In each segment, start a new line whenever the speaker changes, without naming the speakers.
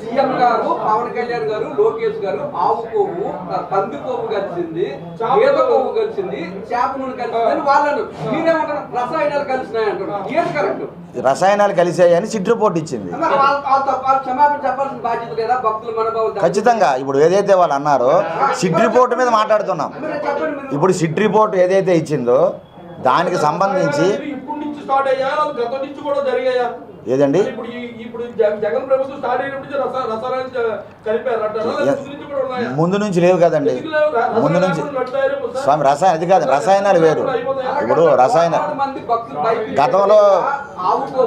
CM గారు, పవన్ కళ్యాణ్ గారు, లోకేష్ గారు ఆవు కొవ్వు, పంది కొవ్వు కలిసింది, గేదె కొవ్వు కలిసింది, చేప నూనె కలిసింది వాళ్ళను మీరేమంటారు? రసాయనాలు కలిసినాయి అంటారు. ఏది కరెక్ట్?
రసాయనాలు కలిసాయని సిట్ రిపోర్ట్ ఇచ్చింది.
క్షమాపణ చెప్పాల్సిన బాధ్యత లేదా? భక్తుల మనోభావం
ఖచ్చితంగా. ఇప్పుడు ఏదైతే వాళ్ళు అన్నారో సిట్ రిపోర్ట్ మీద మాట్లాడుతున్నాం. ఇప్పుడు సిట్ రిపోర్ట్ ఏదైతే ఇచ్చిందో దానికి సంబంధించి ఏదండి ముందు నుంచి లేవు కదండి. ముందు నుంచి స్వామి రసాయన అది కాదు, రసాయనాలు వేరు. ఇప్పుడు రసాయన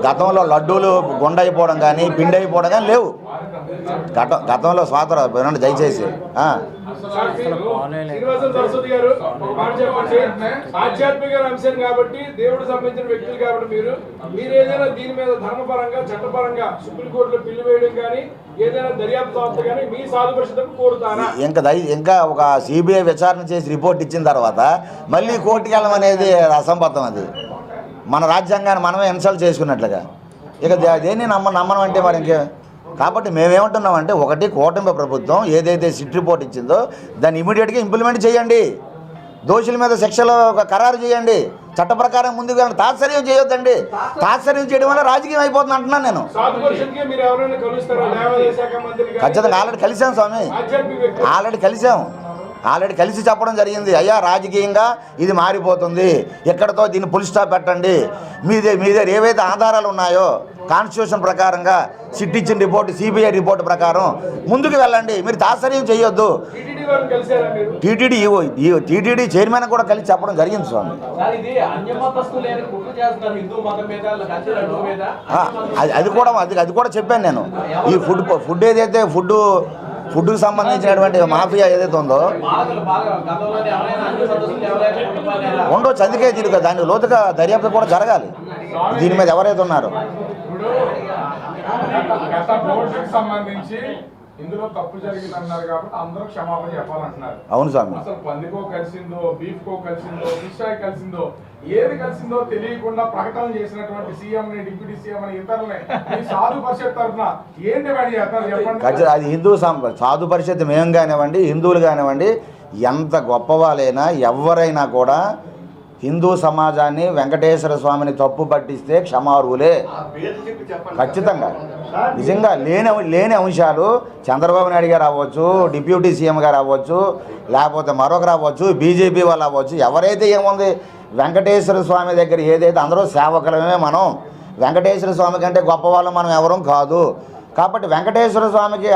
గతంలో లడ్డూలు గుండె అయిపోవడం కానీ పిండి అయిపోవడం కానీ లేవు. గతంలో స్వాతంత్రం వినండి దయచేసి.
సరస్వతి గారు ఆధ్యాత్మిక అంశం కాబట్టి దేవుడు సంబంధించిన వ్యక్తులు కాబట్టి మీరు ఏదైనా దీని మీద ధర్మపరంగా చట్టపరంగా సుప్రీంకోర్టులో బిల్లు వేయడం కానీ ఏదైనా దర్యాప్తు కానీ మీ సాధు పరిషత్తుకు కోరుతారా?
ఇంకా ఒక సిబిఐ విచారణ చేసి రిపోర్ట్ ఇచ్చిన తర్వాత మళ్ళీ కోర్టుకి వెళ్ళడం అనేది అసంబద్ధం. అది మన రాజ్యాంగాన్ని మనమే ఇన్సల్ట్ చేసుకున్నట్లుగా. ఇక దేన్ని నమ్మనం అంటే మరి ఇంకే. కాబట్టి మేమేమంటున్నామంటే ఒకటి కూటమి ప్రభుత్వం ఏదైతే సిట్ రిపోర్ట్ ఇచ్చిందో దాన్ని ఇమీడియట్గా ఇంప్లిమెంట్ చేయండి. దోషుల మీద శిక్షలు ఖరారు చేయండి. చట్ట ప్రకారం ముందుకు వెళ్ళండి. తాత్సర్యం చేయొద్దండి. తాత్సర్యం చేయడం వల్ల రాజకీయం అయిపోతుంది అంటున్నాను నేను. ఖచ్చితంగా ఆల్రెడీ కలిసాం స్వామి, ఆల్రెడీ కలిసి చెప్పడం జరిగింది. అయ్యా రాజకీయంగా ఇది మారిపోతుంది, ఎక్కడితో దీన్ని ఫుల్ స్టాప్ పెట్టండి. మీ దగ్గర ఏవైతే ఆధారాలు ఉన్నాయో కాన్స్టిట్యూషన్ ప్రకారంగా సిట్ ఇచ్చిన రిపోర్టు సిబిఐ రిపోర్టు ప్రకారం ముందుకు వెళ్ళండి. మీరు తాత్సర్యం చేయొద్దు. టీటీడీ చైర్మన్ కూడా కలిసి చెప్పడం జరిగింది స్వామి. అది కూడా చెప్పాను నేను. ఈ ఫుడ్ ఏదైతే ఫుడ్కి సంబంధించినటువంటి మాఫియా ఏదైతే ఉందో ఉండొచ్చు. అందుకే దీనికి దాని లోతుగా దర్యాప్తు కూడా జరగాలి దీని మీద ఎవరైతే ఉన్నారో.
ఇందులో తప్పు జరిగిందన్నారు కాబట్టి అందరూ క్షమాపణ చెప్పాలంటున్నారు.
అవును స్వామి.
అసలు పందికో కలిసిందో, బీఫ్ కో కలిసిందో, ఫిష్ ఫ్రై కలిసిందో, ఏది కలిసిందో తెలియకుండా ప్రకటన చేసినటువంటి సీఎం ని, డిప్యూటీ సీఎం ని, ఇతరులని సాధు పరిషత్ తరఫున ఏం డిమాండ్ చేస్తారు చెప్పండి.
అది హిందూ సాధు పరిషత్ మేము కానివ్వండి, హిందువులు కానివ్వండి, ఎంత గొప్పవాళ్ళైనా ఎవరైనా కూడా హిందూ సమాజాన్ని వెంకటేశ్వర స్వామిని తప్పు పట్టిస్తే క్షమార్హులే. ఖచ్చితంగా నిజంగా లేని అంశాలు చంద్రబాబు నాయుడు గారు అవ్వచ్చు, డిప్యూటీ సీఎం గారు అవ్వచ్చు, లేకపోతే మరొకరు అవ్వచ్చు, బీజేపీ వాళ్ళు అవ్వచ్చు, ఎవరైతే ఏముంది వెంకటేశ్వర స్వామి దగ్గర ఏదైతే అందరూ సేవకులమే. మనం వెంకటేశ్వర స్వామి కంటే గొప్పవాళ్ళం మనం ఎవరూ కాదు. కాబట్టి వెంకటేశ్వర స్వామికి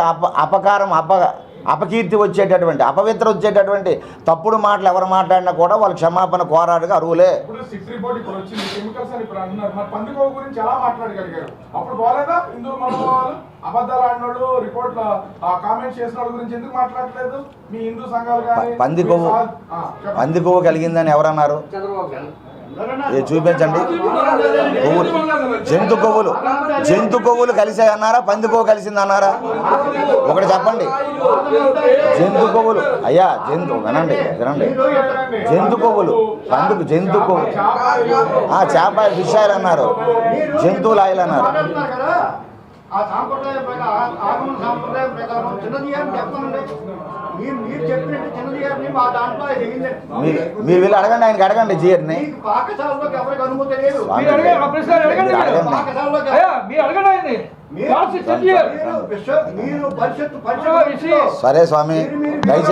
అపకీర్తి వచ్చేటటువంటి, అపవిత్ర వచ్చేటటువంటి తప్పుడు మాటలు ఎవరు మాట్లాడినా కూడా వాళ్ళు క్షమాపణ కోరాడుగా అరువులే. పంది కొవ్వు కలిగిందని ఎవరన్నారు? చూపించండి. జంతు కొవ్వులు కలిసే అన్నారా, పంది కొవ్వు కలిసింది అన్నారా? ఒకటి చెప్పండి. జంతు కొవ్వులు అయ్యా, వినండి జంతు కొవ్వులు, జంతు కొవ్వు చేప ఫిష్ ఆయిల్ అన్నారు, జంతువుల ఆయిల్ అన్నారు. మీరు వీళ్ళు అడగండి, ఆయనకి అడగండి జియర్ని. సరే స్వామి దయచేసి